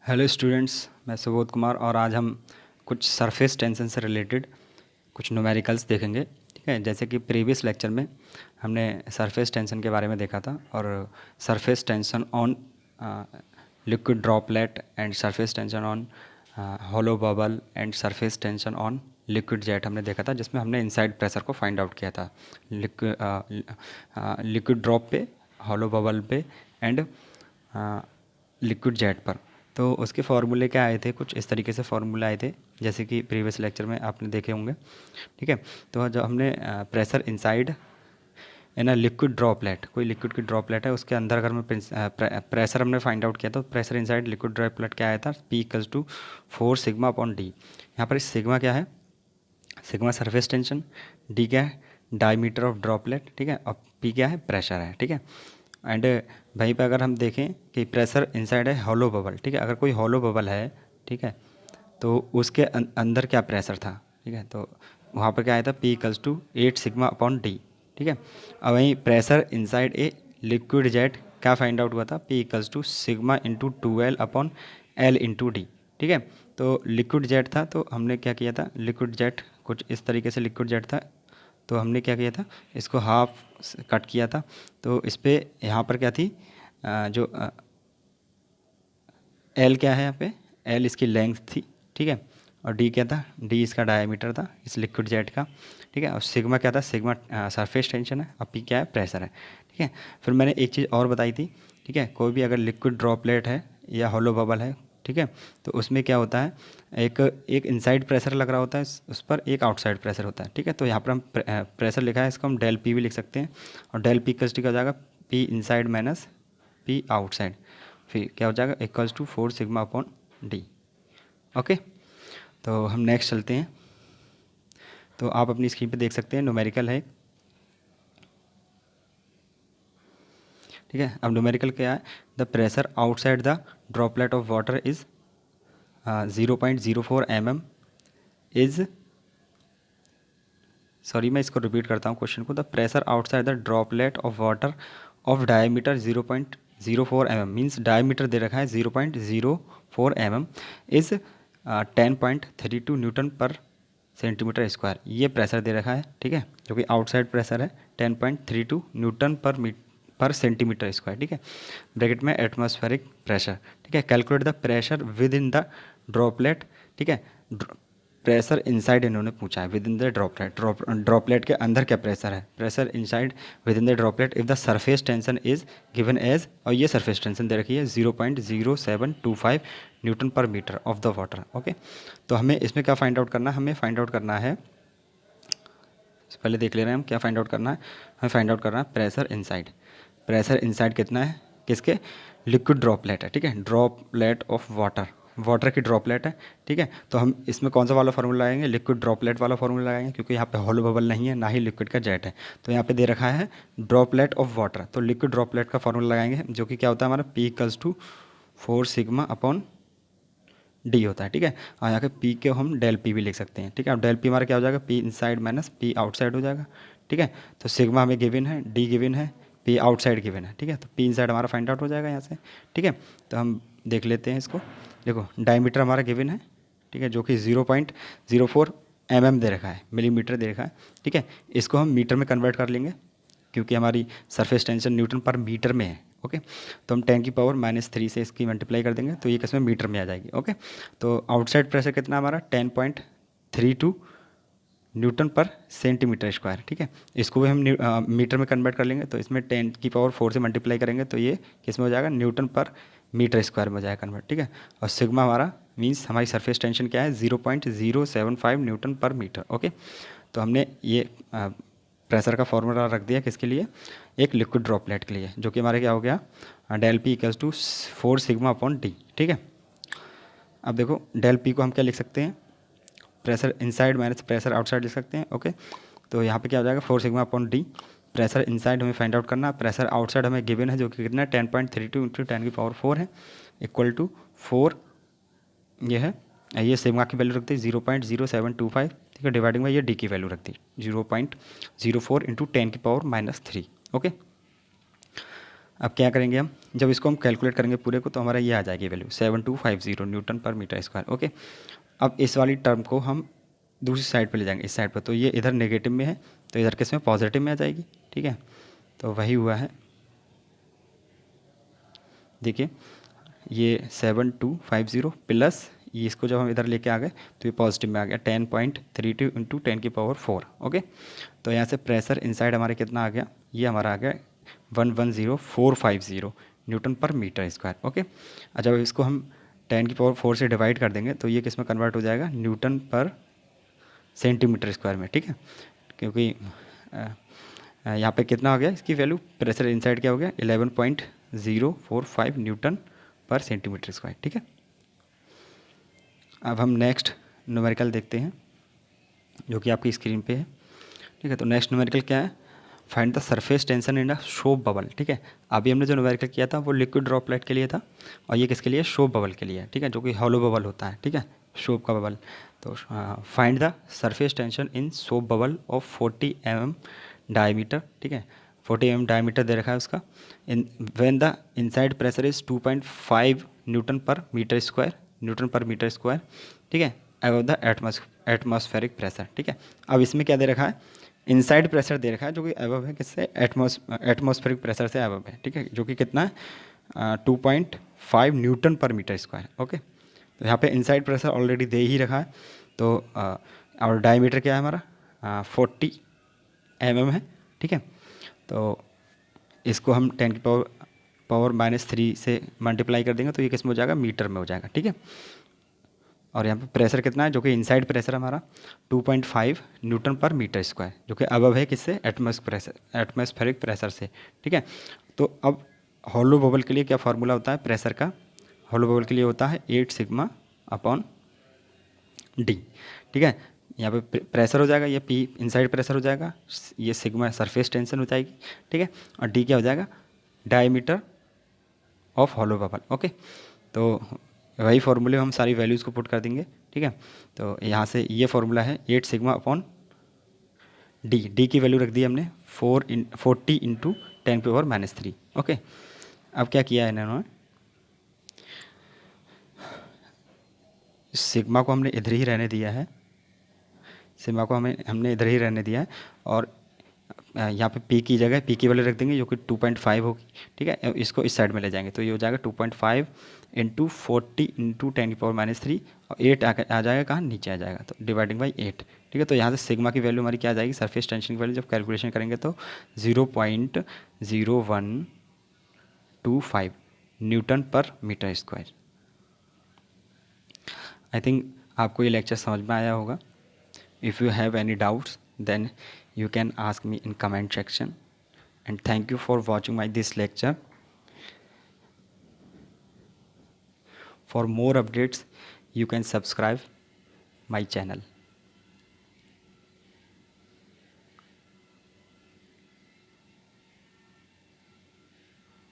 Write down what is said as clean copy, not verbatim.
Hello students, मैं सुबोध कुमार और आज हम कुछ सरफेस टेंशन से रिलेटेड कुछ न्यूमेरिकल्स देखेंगे। ठीक है, जैसे कि प्रीवियस लेक्चर में हमने सरफेस टेंशन के बारे में देखा था और surface tension on liquid droplet and surface tension on hollow bubble and surface tension on liquid jet हमने देखा था, जिसमें हमने इनसाइड प्रेशर को फाइंड आउट किया था लिक्विड ड्रॉप पे, हॉलो बबल पे एंड लिक्विड जेट पर। तो उसके फार्मूले क्या आए थे, कुछ इस तरीके से फार्मूले आए थे जैसे कि प्रीवियस लेक्चर में आपने देखे होंगे। ठीक है, तो जब हमने pressure inside in a liquid droplet, कोई लिक्विड की ड्रॉपलेट है उसके अंदर अगर मैं प्रेशर हमने फाइंड आउट किया तो प्रेशर इनसाइड लिक्विड ड्रॉपलेट क्या आया था, P equals to 4 sigma upon D. यहाँ पर सिग्मा क्या है, सिग्मा सरफेस टेंशन, डी क्या है, डायमीटर ऑफ ड्रॉपलेट। ठीक है, और पी क्या है, प्रेशर है। ठीक है, एंड वहीं पे अगर हम देखें कि प्रेशर इनसाइड है हॉलो बबल। ठीक है, अगर कोई हॉलो बबल है, ठीक है, तो उसके अंदर क्या प्रेशर था। ठीक है, तो वहाँ पर क्या आया था, P equals to 8 sigma upon D. ठीक है, अब वहीं pressure inside a liquid jet क्या फाइंड आउट हुआ था, P equals to sigma into 2L upon L into D. ठीक है, तो लिक्विड जेट था तो हमने क्या किया था, लिक्विड जेट कुछ इस तरीके से लिक्विड जेट था, तो हमने क्या किया था, इसको हाफ कट किया था। तो इस पर यहाँ पर क्या थी, जो एल क्या है यहाँ पे, एल इसकी लेंथ थी। ठीक है, और डी क्या था, डी इसका डायमीटर था इस लिक्विड जेट का। ठीक है, और सिग्मा क्या था, सिग्मा सरफेस टेंशन है, और पी क्या है, प्रेशर है। ठीक है, फिर मैंने एक चीज़ और बताई थी। ठीक है, कोई भी अगर लिक्विड ड्रॉपलेट है या हॉलो बबल है, ठीक है, तो उसमें क्या होता है, एक एक इनसाइड प्रेशर लग रहा होता है उस पर, एक आउटसाइड प्रेशर होता है। ठीक है, तो यहाँ पर हम प्रेशर लिखा है, इसको हम डेल पी भी लिख सकते हैं, और डेल पी का हो जाएगा P inside minus P outside, फिर क्या हो जाएगा, equals to 4 sigma upon D. Okay, तो हम नेक्स्ट चलते हैं। तो आप अपनी स्क्रीन पे देख सकते हैं न्यूमेरिकल है। ठीक है, अब न्यूमेरिकल क्या है, the pressure outside the droplet of water is 0.04 mm is, sorry मैं इसको रिपीट करता हूँ क्वेश्चन को, the pressure outside the droplet of water of diameter 0.04 mm, means diameter दे रखा है 0.04 mm is 10.32 newton per centimetre square, ये pressure दे रखा है। ठीक है, जो कि आउटसाइड प्रेशर है 10.32 न्यूटन पर सेंटीमीटर स्क्वायर। ठीक है, ब्रैकेट में एटमॉस्फेरिक प्रेशर। ठीक है, calculate the pressure within the droplet. ठीक है, प्रेशर इनसाइड इन्होंने पूछा है, within the droplet, droplet के अंदर क्या प्रेशर है, pressure inside within the droplet if the surface tension is given as, और ये सरफेस टेंशन दे रखी है 0.0725 newton per metre of the water. Okay, तो हमें इसमें क्या फाइंड आउट करना है, हमें फाइंड आउट करना है, पहले देख ले रहे हैं हम क्या फाइंड आउट करना है, हमें फाइंड आउट करना है प्रेशर इनसाइड। प्रेशर इनसाइड कितना है, किसके, लिक्विड ड्रॉपलेट है। ठीक है, ड्रॉपलेट ऑफ वाटर, वाटर की ड्रॉपलेट है। ठीक है, तो हम इसमें कौन सा वाला फार्मूला लगाएंगे, लिक्विड ड्रॉपलेट वाला फार्मूला लगाएंगे, क्योंकि यहाँ पे हॉलो बबल नहीं है, ना ही लिक्विड का जेट है। तो यहाँ पे दे रखा है ड्रॉपलेट ऑफ वाटर, तो लिक्विड ड्रॉपलेट का फार्मूला लगाएंगे, जो कि क्या होता है हमारा, P equals to 4 sigma upon D होता है। ठीक है, और यहाँ के पी के हम डेल पी भी लिख सकते हैं। ठीक है, अब डेल पी हमारा क्या हो जाएगा, P inside minus P outside हो जाएगा। ठीक है, तो सिग्मा हमें गिवन है, डी गिवन है, पी आउटसाइड गिवन है। ठीक है, तो पी इनसाइड हमारा फाइंड आउट हो जाएगा यहाँ से। ठीक है, तो हम देख लेते हैं इसको। देखो डायमीटर हमारा गिवन है, ठीक है, जो कि 0.04 mm दे रखा है, मिलीमीटर दे रखा है। ठीक है, इसको हम मीटर में कन्वर्ट कर लेंगे, क्योंकि हमारी surface tension Newton per metre में है। ओके, तो हम 10⁻³ से इसकी मल्टीप्लाई कर देंगे, तो ये किसमें, मीटर में आ जाएगी। ओके, तो आउटसाइड प्रेशर कितना हमारा, 10.32 न्यूटन पर सेंटीमीटर स्क्वायर। ठीक है, इसको भी हम मीटर में कन्वर्ट कर लेंगे, तो इसमें 10⁻⁴ से मल्टीप्लाई करेंगे, तो ये किस में हो जाएगा, न्यूटन पर मीटर स्क्वायर में हो जाएगा कन्वर्ट। ठीक है, और सिग्मा हमारा मीन्स हमारी सरफेस टेंशन क्या है, 0.075 न्यूटन पर मीटर। ओके, तो हमने ये प्रेशर का फॉर्मूला रख दिया किसके लिए, एक लिक्विड ड्रॉपलेट के लिए, जो कि हमारे क्या हो गया, del P equals to 4 sigma upon D. ठीक है, अब देखो डेल पी को हम क्या लिख सकते हैं, pressure inside minus pressure outside लिख सकते हैं। ओके, तो यहाँ पे क्या हो जाएगा, 4 sigma upon D. Pressure inside हमें फाइंड आउट करना है, प्रेशर आउटसाइड हमें गिवन है, जो कि कितना है, 10.32 इंटू 10⁴ है, इक्वल टू 4, ये है, ये सिग्मा की वैल्यू रखती है 0.0725। ठीक है, डिवाइडिंग में ये डी की वैल्यू रखती है 0.04 इंटू 10⁻³ ओके, अब क्या करेंगे हम, जब इसको हम कैलकुलेट करेंगे पूरे को तो हमारा ये आ जाएगी value 7250 Newton per metre square. Okay, अब इस वाली टर्म को हम दूसरी साइड पे ले जाएंगे, इस साइड पर, तो ये इधर नेगेटिव में है तो इधर किस में, पॉजिटिव में आ जाएगी। ठीक है, तो वही हुआ है, देखिए ये 7250 प्लस ये, इसको जब हम इधर लेके आ गए तो ये पॉजिटिव में आ गया 10.32 इंटू 10⁴। ओके, तो यहाँ से प्रेशर इनसाइड हमारे कितना आ गया, ये हमारा आ गया 110450 Newton per metre square. Okay, और जब इसको हम 10⁴ से डिवाइड कर देंगे तो ये किस में कन्वर्ट हो जाएगा, न्यूटन पर सेंटीमीटर स्क्वायर में। ठीक है, क्योंकि यहाँ पे कितना हो गया इसकी वैल्यू, प्रेशर इनसाइड क्या हो गया 11.045 न्यूटन पर सेंटीमीटर स्क्वायर। ठीक है, अब हम नेक्स्ट न्यूमेरिकल देखते हैं जो कि आपकी स्क्रीन पे है। ठीक है, तो नेक्स्ट न्यूमेरिकल क्या है, find the surface tension in a soap bubble. ठीक है, अभी हमने जो न्यूमेरिकल किया था वो लिक्विड ड्रॉपलेट के लिए था और ये किसके लिए, सोप बबल के लिए है। ठीक है, जो कि हॉलो बबल होता है। ठीक है, सोप का बबल। तो find the surface tension in soap bubble of 40 mm diameter. ठीक है, 40 mm डायमीटर दे रखा है उसका। In when the inside pressure is 2.5 Newton per metre square, Newton per metre square. ठीक है, अबव द एटमॉस्फेरिक प्रेशर। ठीक है, अब इसमें क्या दे रखा है, इनसाइड प्रेशर दे रखा है जो कि अबव है, किससे, एटमॉस्फेरिक प्रेशर से अबव है। ठीक है, जो कि कितना है 2.5 Newton per metre square. Okay, तो यहाँ पे इनसाइड प्रेशर ऑलरेडी दे ही रखा है, तो और डायमीटर क्या है हमारा 40 mm है। ठीक है, तो इसको हम 10⁻³ से मल्टीप्लाई कर देंगे तो ये किस में हो जाएगा, मीटर में हो जाएगा। ठीक है, और यहाँ पे प्रेशर कितना है, जो कि इनसाइड प्रेशर हमारा 2.5 न्यूटन पर मीटर स्क्वायर, जो कि अबव है किससे, एटमॉस्फेरिक प्रेशर से। ठीक है, तो अब हॉलो बबल के लिए क्या फार्मूला होता है प्रेशर का, हॉलो बबल के लिए होता है 8 सिग्मा अपॉन डी। ठीक है, यहाँ पे प्रेशर हो जाएगा, ये पी इनसाइड प्रेशर हो जाएगा, ये सिग्मा सरफेस टेंशन हो जाएगी। ठीक है, और डी क्या हो जाएगा, diameter of hollow bubble. Okay, तो वही फार्मूले हम सारी वैल्यूज़ को पुट कर देंगे। ठीक है, तो यहाँ से ये फार्मूला है 8 सिग्मा अपॉन डी, डी की वैल्यू रख दी हमने 40 इंटू 10⁻³ ओके, अब क्या किया है इन्होंने, सिग्मा को हमने इधर ही रहने दिया है, सिग्मा को हमने इधर ही रहने दिया है, और यहाँ पे पी की जगह पी की वैल्यू रख देंगे जो कि 2.5 होगी। ठीक है, इसको इस साइड में ले जाएंगे तो ये हो जाएगा 2.5 इंटू 40 इंटू 10⁻³ और 8 आ जाएगा कहाँ, नीचे आ जाएगा, तो डिवाइडिंग बाई 8। ठीक है, तो यहाँ से सिग्मा की वैल्यू हमारी क्या आ जाएगी, सरफेस टेंशन की वैल्यू जब कैलकुलेशन करेंगे तो 0.0125 Newton per metre square. I think आपको ये लेक्चर समझ में आया होगा। If you have any doubts, then you can ask me in comment section. And thank you for watching this lecture. For more updates, you can subscribe my channel.